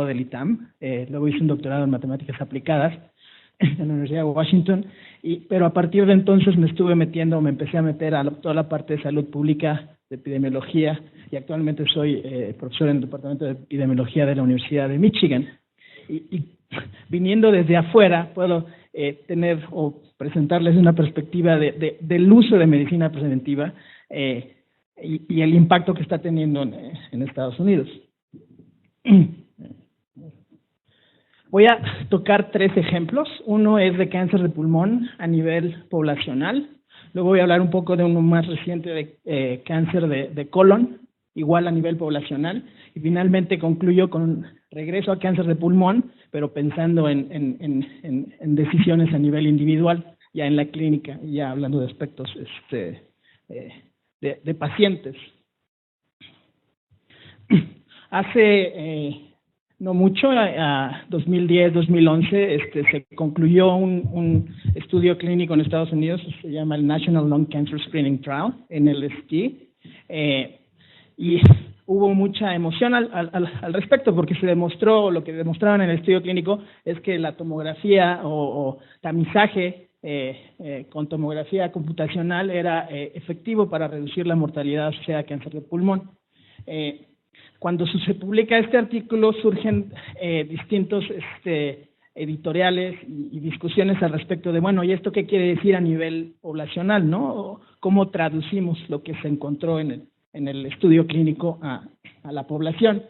del ITAM, luego hice un doctorado en matemáticas aplicadas en la Universidad de Washington, pero a partir de entonces me empecé a meter a toda la parte de salud pública, de epidemiología, y actualmente soy profesor en el Departamento de Epidemiología de la Universidad de Michigan. Y viniendo desde afuera, puedo tener o presentarles una perspectiva del uso de medicina preventiva y el impacto que está teniendo en Estados Unidos. Voy a tocar 3 ejemplos. Uno es de cáncer de pulmón a nivel poblacional. Luego voy a hablar un poco de uno más reciente de cáncer de colon, igual a nivel poblacional. Y finalmente concluyo con regreso a cáncer de pulmón, pero pensando en decisiones a nivel individual, ya en la clínica, ya hablando de aspectos de pacientes. Hace no mucho, 2010-2011, se concluyó un estudio clínico en Estados Unidos, se llama el National Lung Cancer Screening Trial, NLST, y hubo mucha emoción al respecto, porque se demostró, lo que demostraban en el estudio clínico, es que la tomografía o tamizaje con tomografía computacional era efectivo para reducir la mortalidad asociada a cáncer de pulmón. Cuando se publica este artículo surgen distintos editoriales y discusiones al respecto de, bueno, ¿y esto qué quiere decir a nivel poblacional, no? ¿Cómo traducimos lo que se encontró en el estudio clínico a la población?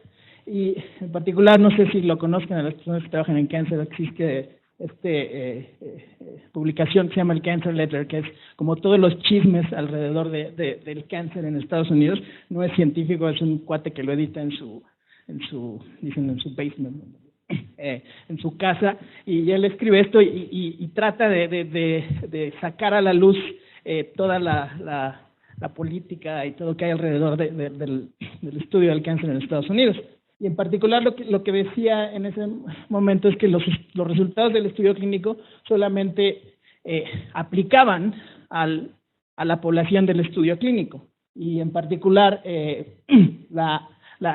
Y en particular, no sé si lo conozcan a las personas que trabajan en cáncer, existe publicación que se llama el Cancer Letter, que es como todos los chismes alrededor del cáncer en Estados Unidos. No es científico, es un cuate que lo edita en su basement, en su casa, y él escribe esto y trata de sacar a la luz toda la política y todo lo que hay alrededor del estudio del cáncer en Estados Unidos. Y en particular lo que decía en ese momento es que los resultados del estudio clínico solamente aplicaban a la población del estudio clínico. Y en particular la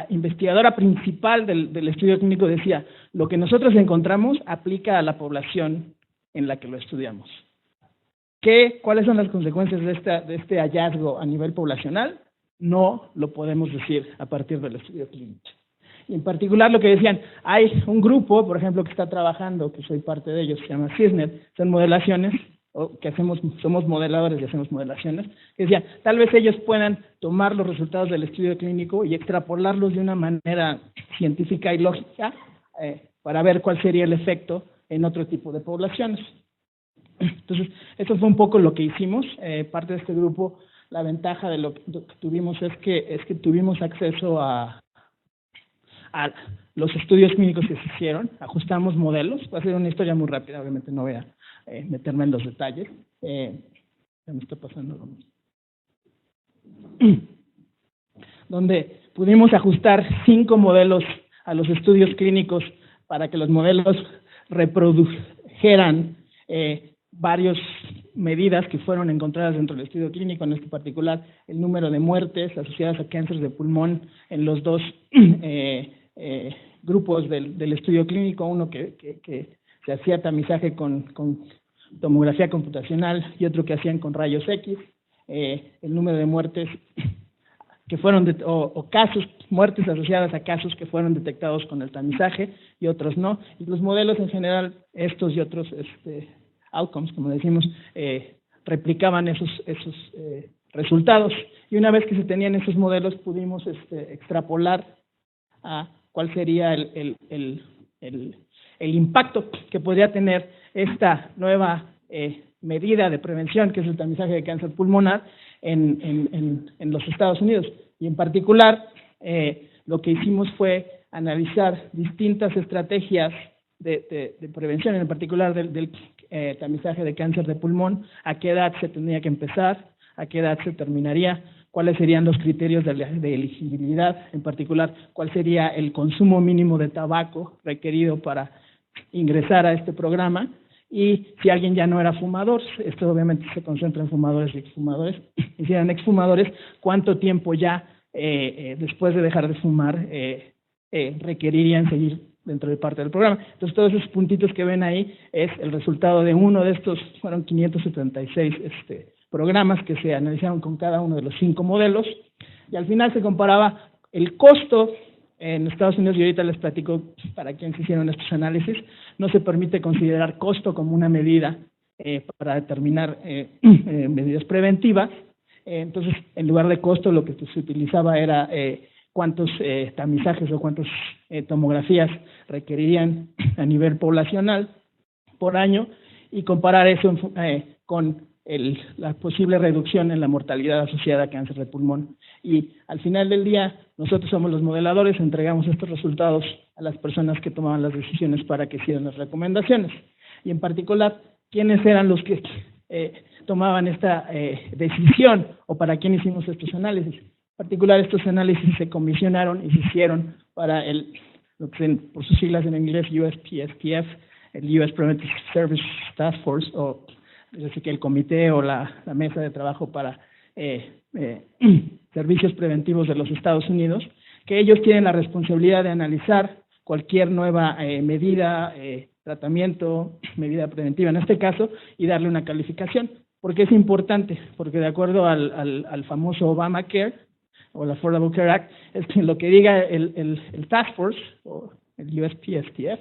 investigadora principal del estudio clínico decía, lo que nosotros encontramos aplica a la población en la que lo estudiamos. ¿Cuáles son las consecuencias de este hallazgo a nivel poblacional? No lo podemos decir a partir del estudio clínico. Y en particular lo que decían, hay un grupo, por ejemplo, que está trabajando, que soy parte de ellos, se llama CISNET, son modelaciones, somos modeladores y hacemos modelaciones, que decían, tal vez ellos puedan tomar los resultados del estudio clínico y extrapolarlos de una manera científica y lógica para ver cuál sería el efecto en otro tipo de poblaciones. Entonces, eso fue un poco lo que hicimos. Parte de este grupo, la ventaja de lo que tuvimos es que tuvimos acceso a los estudios clínicos que se hicieron, ajustamos modelos. Va a ser una historia muy rápida, obviamente no voy a meterme en los detalles. Ya me está pasando lo mismo. Donde pudimos ajustar 5 modelos a los estudios clínicos para que los modelos reprodujeran varias medidas que fueron encontradas dentro del estudio clínico, en este particular el número de muertes asociadas a cáncer de pulmón en los 2 grupos del estudio clínico, uno que se hacía tamizaje con tomografía computacional y otro que hacían con rayos X, el número de muertes que fueron muertes asociadas a casos que fueron detectados con el tamizaje y otros no, y los modelos en general, estos y otros outcomes, como decimos, replicaban esos resultados, y una vez que se tenían esos modelos pudimos extrapolar a cuál sería el impacto que podría tener esta nueva medida de prevención, que es el tamizaje de cáncer pulmonar en los Estados Unidos. Y en particular, lo que hicimos fue analizar distintas estrategias de prevención, en particular del tamizaje de cáncer de pulmón, a qué edad se tendría que empezar, a qué edad se terminaría, cuáles serían los criterios de elegibilidad, en particular, cuál sería el consumo mínimo de tabaco requerido para ingresar a este programa, y si alguien ya no era fumador, esto obviamente se concentra en fumadores y exfumadores, y si eran exfumadores, cuánto tiempo ya después de dejar de fumar requerirían seguir dentro de parte del programa. Entonces, todos esos puntitos que ven ahí es el resultado de uno de estos, fueron 576 programas que se analizaron con cada uno de los 5 modelos, y al final se comparaba el costo en Estados Unidos, y ahorita les platico para quienes hicieron estos análisis. No se permite considerar costo como una medida para determinar medidas preventivas. Entonces, en lugar de costo, lo que se utilizaba era cuántos tamizajes o cuántas tomografías requerirían a nivel poblacional por año, y comparar eso con la posible reducción en la mortalidad asociada a cáncer de pulmón. Y al final del día, nosotros somos los modeladores, entregamos estos resultados a las personas que tomaban las decisiones para que hicieran las recomendaciones. Y en particular, ¿quiénes eran los que tomaban esta decisión, o para quién hicimos estos análisis? En particular, estos análisis se comisionaron y se hicieron para lo que por sus siglas en inglés USPSTF, el US Preventive Service Task Force, o es decir, que el comité o la mesa de trabajo para servicios preventivos de los Estados Unidos, que ellos tienen la responsabilidad de analizar cualquier nueva medida, tratamiento, medida preventiva en este caso, y darle una calificación. ¿Por qué es importante? Porque de acuerdo al famoso Obamacare, o el Affordable Care Act, es que lo que diga el Task Force, o el USPSTF,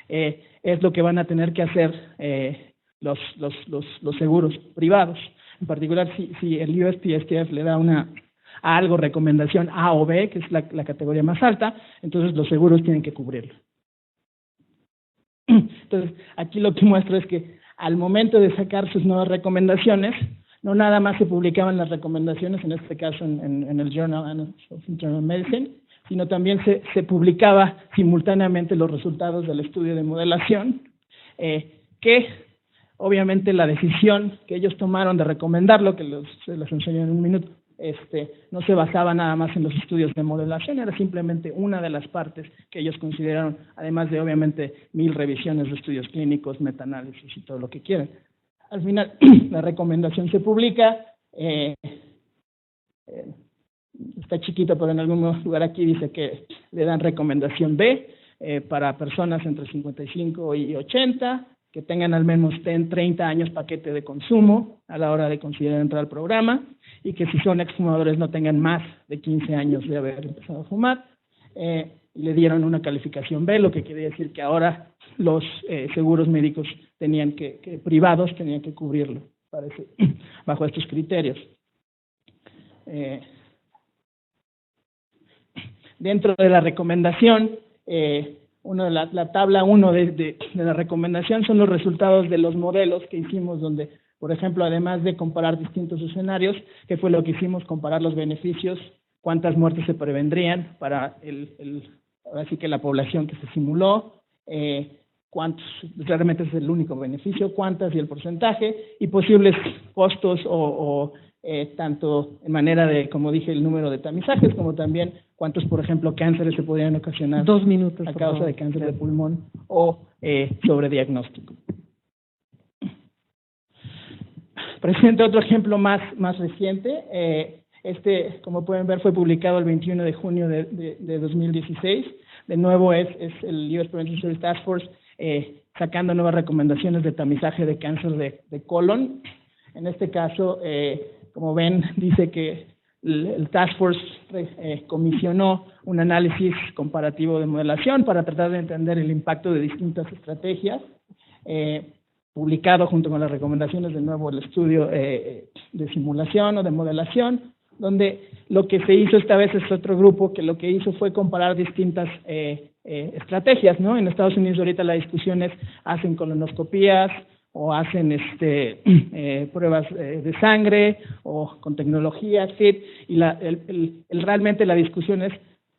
es lo que van a tener que hacer los seguros privados. En particular, si el USPSTF le da a algo recomendación A o B, que es la categoría más alta, entonces los seguros tienen que cubrirlo. Entonces, aquí lo que muestro es que al momento de sacar sus nuevas recomendaciones, no nada más se publicaban las recomendaciones, en este caso en el Journal of Internal Medicine, sino también se publicaba simultáneamente los resultados del estudio de modelación, que obviamente la decisión que ellos tomaron de recomendarlo, que se les enseño en un minuto, no se basaba nada más en los estudios de modelación, era simplemente una de las partes que ellos consideraron, además de obviamente 1000 revisiones de estudios clínicos, metaanálisis y todo lo que quieran. Al final, la recomendación se publica, está chiquito, pero en algún lugar aquí dice que le dan recomendación B para personas entre 55 y 80, que tengan al menos 30 años paquete de consumo a la hora de considerar entrar al programa, y que si son exfumadores no tengan más de 15 años de haber empezado a fumar. Y le dieron una calificación B, lo que quiere decir que ahora los seguros médicos privados tenían que cubrirlo, parece, bajo estos criterios. Dentro de la recomendación, la tabla 1 de la recomendación son los resultados de los modelos que hicimos, donde, por ejemplo, además de comparar distintos escenarios, que fue lo que hicimos, comparar los beneficios, cuántas muertes se prevendrían para ahora sí que la población que se simuló, cuántos, realmente es el único beneficio, cuántas y el porcentaje, y posibles costos tanto en manera de, como dije, el número de tamizajes, como también cuántos, por ejemplo, cánceres se podrían ocasionar 2 minutos, a causa de cáncer de pulmón o sobrediagnóstico. Presento otro ejemplo más reciente. Como pueden ver, fue publicado el 21 de junio de 2016. De nuevo es el US Preventive Service Task Force sacando nuevas recomendaciones de tamizaje de cáncer de colon. En este caso, como ven, dice que el Task Force comisionó un análisis comparativo de modelación para tratar de entender el impacto de distintas estrategias, publicado junto con las recomendaciones de nuevo el estudio de simulación o de modelación, donde lo que se hizo esta vez es otro grupo que lo que hizo fue comparar distintas estrategias, ¿no? En Estados Unidos ahorita la discusión es, hacen colonoscopías o hacen pruebas de sangre o con tecnología, FIT, y realmente la discusión es,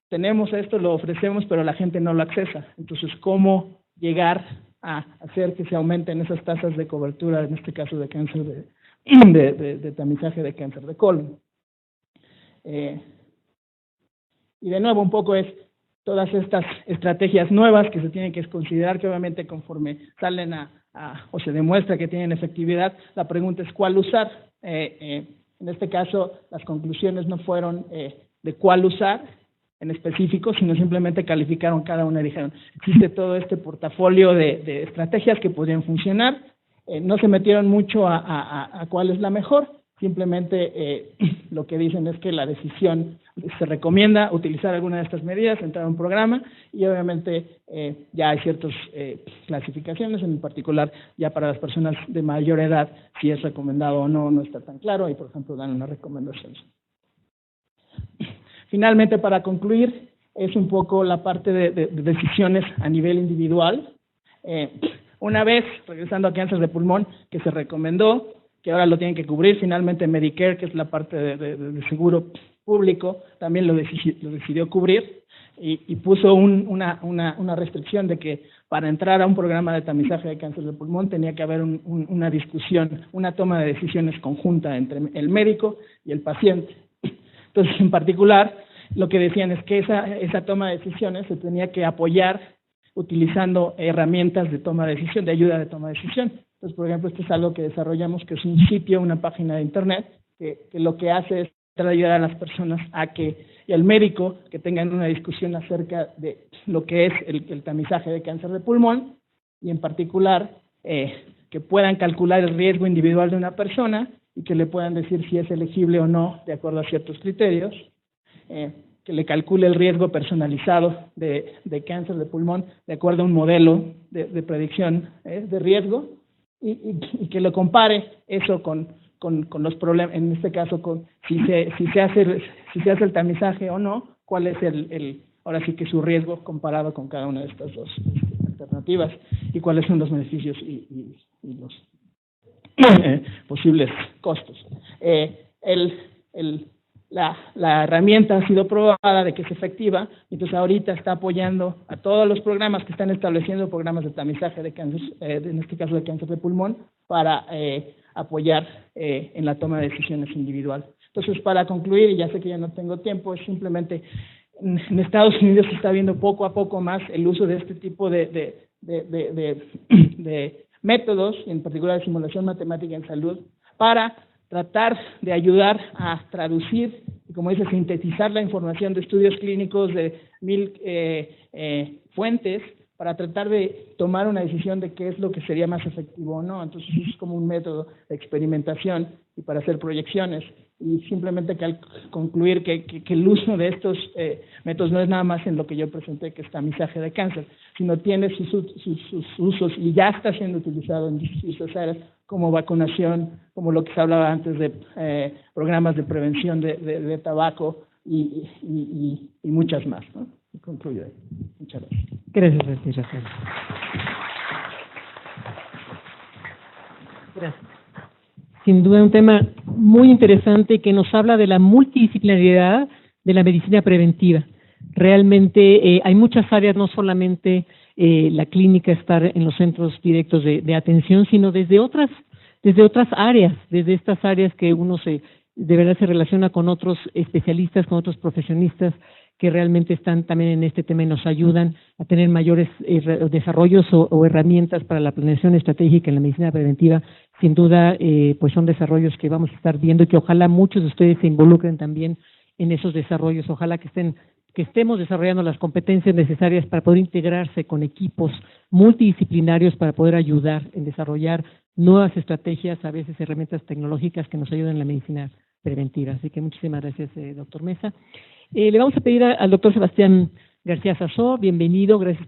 tenemos esto, lo ofrecemos, pero la gente no lo accesa. Entonces, ¿cómo llegar a hacer que se aumenten esas tasas de cobertura, en este caso de cáncer de tamizaje de cáncer de colon? Y de nuevo un poco es todas estas estrategias nuevas que se tienen que considerar, que obviamente conforme salen o se demuestra que tienen efectividad, la pregunta es cuál usar. En este caso las conclusiones no fueron de cuál usar, en específico, sino simplemente calificaron cada una y dijeron, existe todo este portafolio de estrategias que podrían funcionar. No se metieron mucho a cuál es la mejor, simplemente lo que dicen es que la decisión se recomienda utilizar alguna de estas medidas, entrar a un programa, y obviamente ya hay ciertas clasificaciones, en particular ya para las personas de mayor edad, si es recomendado o no, no está tan claro, y por ejemplo dan una recomendación. Finalmente, para concluir, es un poco la parte de decisiones a nivel individual. Una vez, regresando a cáncer de pulmón, que se recomendó, que ahora lo tienen que cubrir, finalmente Medicare, que es la parte de seguro público, también lo decidió cubrir, y puso una restricción de que para entrar a un programa de tamizaje de cáncer de pulmón tenía que haber una discusión, una toma de decisiones conjunta entre el médico y el paciente. Entonces, en particular, lo que decían es que esa toma de decisiones se tenía que apoyar utilizando herramientas de toma de decisión, de ayuda de toma de decisión. Entonces, por ejemplo, esto es algo que desarrollamos, que es un sitio, una página de internet, que lo que hace es tratar de ayudar a las personas y al médico que tengan una discusión acerca de lo que es el tamizaje de cáncer de pulmón, y en particular que puedan calcular el riesgo individual de una persona y que le puedan decir si es elegible o no de acuerdo a ciertos criterios, que le calcule el riesgo personalizado de cáncer de pulmón de acuerdo a un modelo de predicción de riesgo, y que lo compare eso con los problemas, en este caso con si se hace el tamizaje o no, cuál es ahora sí que su riesgo comparado con cada una de estas dos alternativas, y cuáles son los beneficios y los posibles costos. La herramienta ha sido probada de que es efectiva, entonces ahorita está apoyando a todos los programas que están estableciendo programas de tamizaje de cáncer, en este caso de cáncer de pulmón, para apoyar en la toma de decisiones individual. Entonces, para concluir, y ya sé que ya no tengo tiempo, es simplemente, en Estados Unidos se está viendo poco a poco más el uso de este tipo de métodos, en particular de simulación matemática en salud, para tratar de ayudar a traducir y, como dice, sintetizar la información de estudios clínicos de 1000 fuentes para tratar de tomar una decisión de qué es lo que sería más efectivo o no. Entonces es como un método de experimentación y para hacer proyecciones, y simplemente concluir que el uso de estos métodos no es nada más en lo que yo presenté, que es tamizaje de cáncer, sino tiene sus usos y ya está siendo utilizado en distintas áreas, como vacunación, como lo que se hablaba antes de programas de prevención de tabaco y muchas más, ¿no? Y concluyo ahí. Muchas gracias. Gracias a ti, Rafael. Gracias. Sin duda un tema muy interesante que nos habla de la multidisciplinaridad de la medicina preventiva. Realmente hay muchas áreas, no solamente la clínica, estar en los centros directos de atención, sino desde otras áreas, desde estas áreas que uno de verdad se relaciona con otros especialistas, con otros profesionistas que realmente están también en este tema y nos ayudan a tener mayores desarrollos o herramientas para la planeación estratégica en la medicina preventiva. Sin duda, pues son desarrollos que vamos a estar viendo y que ojalá muchos de ustedes se involucren también en esos desarrollos. Ojalá que estemos desarrollando las competencias necesarias para poder integrarse con equipos multidisciplinarios para poder ayudar en desarrollar nuevas estrategias, a veces herramientas tecnológicas que nos ayuden en la medicina preventiva. Así que muchísimas gracias, doctor Mesa. Le vamos a pedir al doctor Sebastián García Sazó, bienvenido, gracias